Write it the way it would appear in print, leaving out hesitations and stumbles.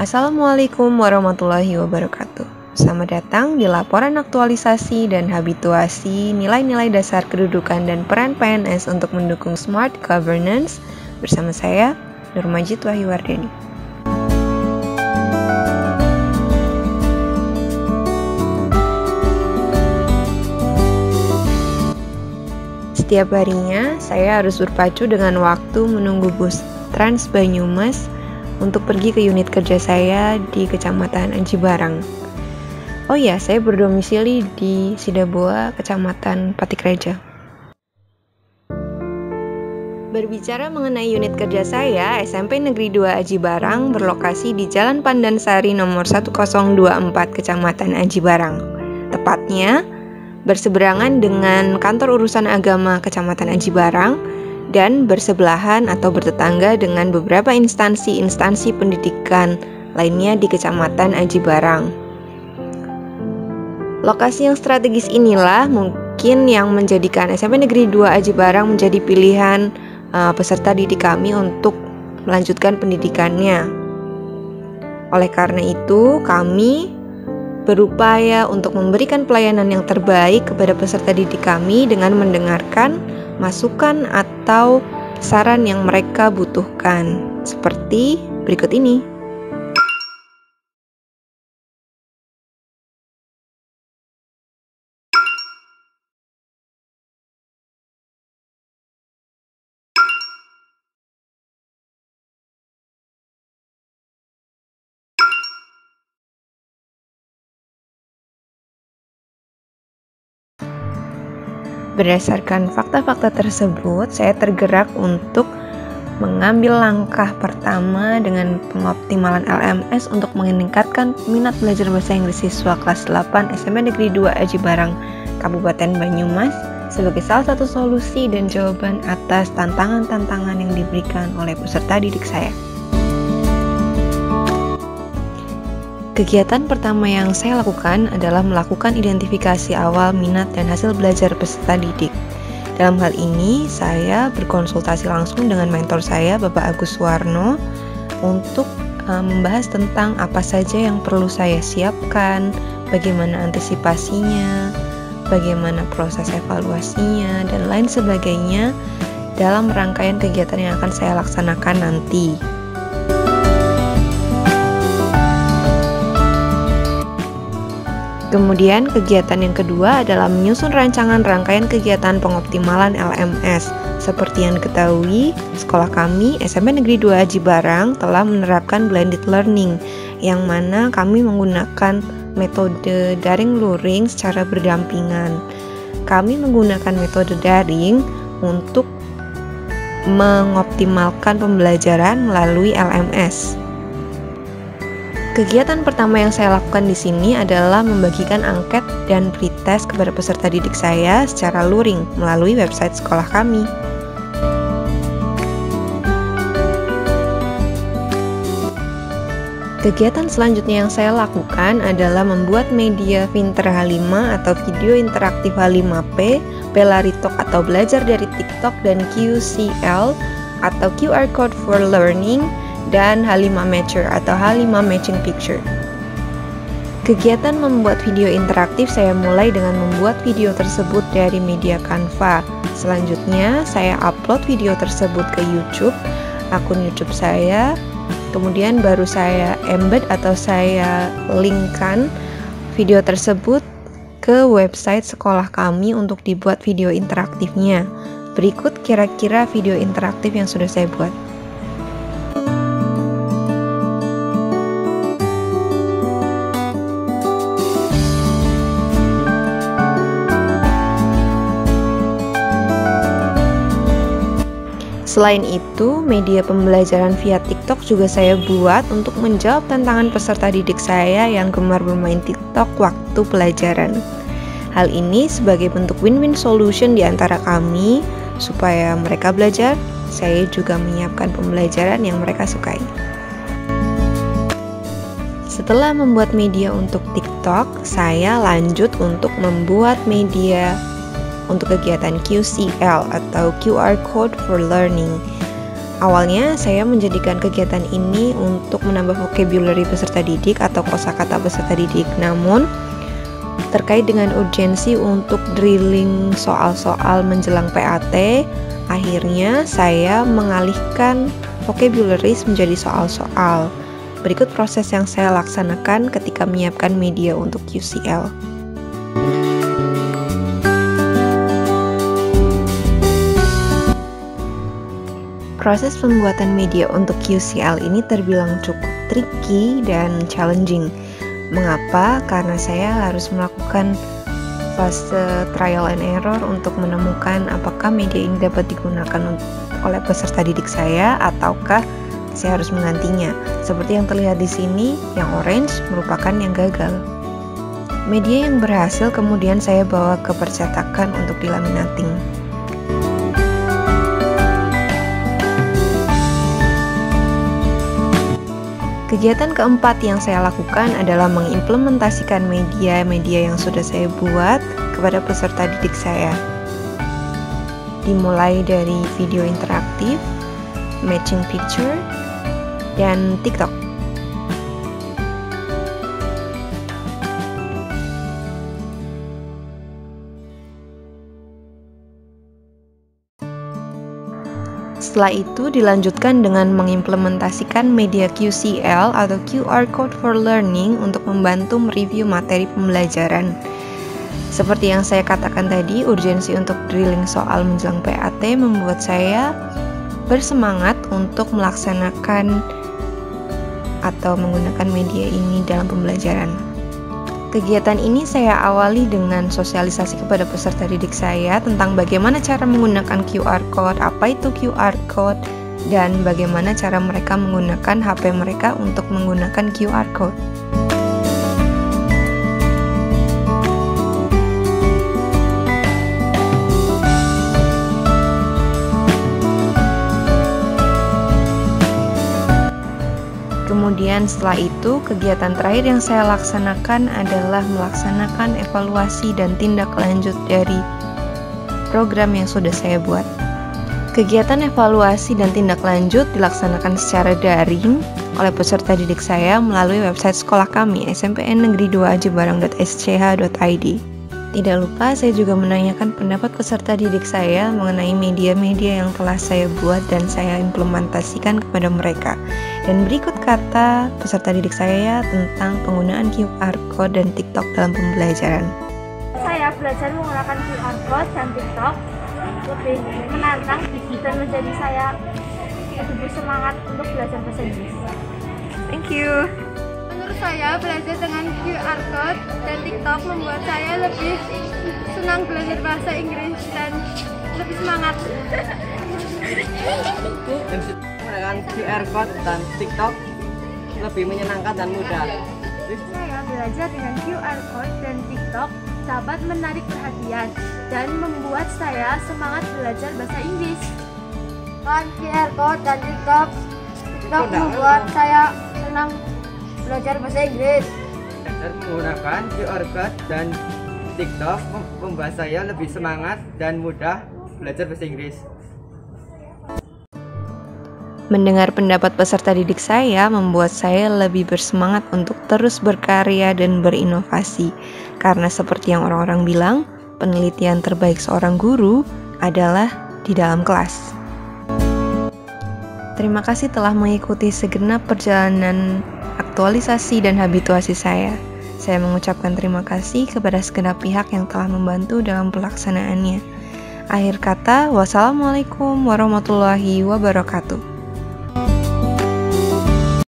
Assalamualaikum warahmatullahi wabarakatuh. Selamat datang di laporan aktualisasi dan habituasi nilai-nilai dasar kedudukan dan peran PNS untuk mendukung smart governance bersama saya, Nur Majid Wahyuwardeni. Setiap harinya, saya harus berpacu dengan waktu menunggu bus Trans Banyumas untuk pergi ke unit kerja saya di Kecamatan Aji Barang. Oh ya, saya berdomisili di Sidaboa, Kecamatan Patikraja. Berbicara mengenai unit kerja saya, SMP Negeri 2 Aji Barang berlokasi di Jalan Pandansari nomor 1024 Kecamatan Aji Barang. Tepatnya, berseberangan dengan Kantor Urusan Agama Kecamatan Aji Barang dan bersebelahan atau bertetangga dengan beberapa instansi pendidikan lainnya di Kecamatan Aji Barang. Lokasi yang strategis inilah mungkin yang menjadikan SMP Negeri 2 Aji Barang menjadi pilihan peserta didik kami untuk melanjutkan pendidikannya. Oleh karena itu, kami berupaya untuk memberikan pelayanan yang terbaik kepada peserta didik kami dengan mendengarkan masukan atau saran yang mereka butuhkan, seperti berikut ini. Berdasarkan fakta-fakta tersebut, saya tergerak untuk mengambil langkah pertama dengan pengoptimalan LMS untuk meningkatkan minat belajar bahasa Inggris siswa kelas 8 SMP Negeri 2 Aji Barang, Kabupaten Banyumas, sebagai salah satu solusi dan jawaban atas tantangan-tantangan yang diberikan oleh peserta didik saya. Kegiatan pertama yang saya lakukan adalah melakukan identifikasi awal minat dan hasil belajar peserta didik. Dalam hal ini, saya berkonsultasi langsung dengan mentor saya, Bapak Agus Warno, untuk membahas tentang apa saja yang perlu saya siapkan, bagaimana antisipasinya, bagaimana proses evaluasinya, dan lain sebagainya dalam rangkaian kegiatan yang akan saya laksanakan nanti. Kemudian kegiatan yang kedua adalah menyusun rancangan rangkaian kegiatan pengoptimalan LMS. Seperti yang diketahui, sekolah kami SMP Negeri 2 Aji Barang telah menerapkan blended learning, yang mana kami menggunakan metode daring luring secara berdampingan. Kami menggunakan metode daring untuk mengoptimalkan pembelajaran melalui LMS. Kegiatan pertama yang saya lakukan di sini adalah membagikan angket dan pretest kepada peserta didik saya secara luring melalui website sekolah kami. Kegiatan selanjutnya yang saya lakukan adalah membuat media Pinter H5 atau video interaktif H5P, Pelaritok atau belajar dari TikTok, dan QCL atau QR Code for Learning, dan H5 Matcher atau H5 Matching Picture. Kegiatan membuat video interaktif saya mulai dengan membuat video tersebut dari media Canva. Selanjutnya, saya upload video tersebut ke YouTube, akun YouTube saya. Kemudian baru saya embed atau saya linkkan video tersebut ke website sekolah kami untuk dibuat video interaktifnya. Berikut kira-kira video interaktif yang sudah saya buat. Selain itu, media pembelajaran via TikTok juga saya buat untuk menjawab tantangan peserta didik saya yang gemar bermain TikTok waktu pelajaran. Hal ini sebagai bentuk win-win solution di antara kami, supaya mereka belajar, saya juga menyiapkan pembelajaran yang mereka sukai. Setelah membuat media untuk TikTok, saya lanjut untuk membuat media untuk kegiatan QCL atau QR Code for Learning. Awalnya saya menjadikan kegiatan ini untuk menambah vocabulary peserta didik atau kosakata peserta didik. Namun terkait dengan urgensi untuk drilling soal-soal menjelang PAT, akhirnya saya mengalihkan vocabulary menjadi soal-soal. Berikut proses yang saya laksanakan ketika menyiapkan media untuk QCL. Proses pembuatan media untuk QCL ini terbilang cukup tricky dan challenging. Mengapa? Karena saya harus melakukan fase trial and error untuk menemukan apakah media ini dapat digunakan oleh peserta didik saya ataukah saya harus menggantinya. Seperti yang terlihat di sini, yang orange merupakan yang gagal. Media yang berhasil kemudian saya bawa ke percetakan untuk dilaminating. Kegiatan keempat yang saya lakukan adalah mengimplementasikan media-media yang sudah saya buat kepada peserta didik saya. Dimulai dari video interaktif, matching picture, dan TikTok. Setelah itu dilanjutkan dengan mengimplementasikan media QCL atau QR Code for Learning untuk membantu mereview materi pembelajaran. Seperti yang saya katakan tadi, urgensi untuk drilling soal menjelang PAT membuat saya bersemangat untuk melaksanakan atau menggunakan media ini dalam pembelajaran. Kegiatan ini saya awali dengan sosialisasi kepada peserta didik saya tentang bagaimana cara menggunakan QR Code, apa itu QR Code, dan bagaimana cara mereka menggunakan HP mereka untuk menggunakan QR Code. Kemudian setelah itu, kegiatan terakhir yang saya laksanakan adalah melaksanakan evaluasi dan tindak lanjut dari program yang sudah saya buat. Kegiatan evaluasi dan tindak lanjut dilaksanakan secara daring oleh peserta didik saya melalui website sekolah kami, smpn-negeri2ajebarang.sch.id. Tidak lupa, saya juga menanyakan pendapat peserta didik saya mengenai media-media yang telah saya buat dan saya implementasikan kepada mereka. Dan berikut kata peserta didik saya tentang penggunaan QR Code dan TikTok dalam pembelajaran. Saya belajar menggunakan QR Code dan TikTok lebih menantang dan menjadi saya lebih bersemangat untuk belajar bahasa Inggris. Thank you. Menurut saya, belajar dengan QR Code dan TikTok membuat saya lebih senang belajar bahasa Inggris dan lebih semangat. Menggunakan QR Code dan TikTok lebih menyenangkan dan mudah. Saya belajar dengan QR Code dan TikTok dapat menarik perhatian dan membuat saya semangat belajar bahasa Inggris. Dengan QR Code dan TikTok membuat saya senang belajar bahasa Inggris. Belajar menggunakan QR Code dan TikTok membuat saya lebih semangat dan mudah belajar bahasa Inggris. Mendengar pendapat peserta didik saya membuat saya lebih bersemangat untuk terus berkarya dan berinovasi. Karena seperti yang orang-orang bilang, penelitian terbaik seorang guru adalah di dalam kelas. Terima kasih telah mengikuti segenap perjalanan aktualisasi dan habituasi saya. Saya mengucapkan terima kasih kepada segenap pihak yang telah membantu dalam pelaksanaannya. Akhir kata, wassalamualaikum warahmatullahi wabarakatuh.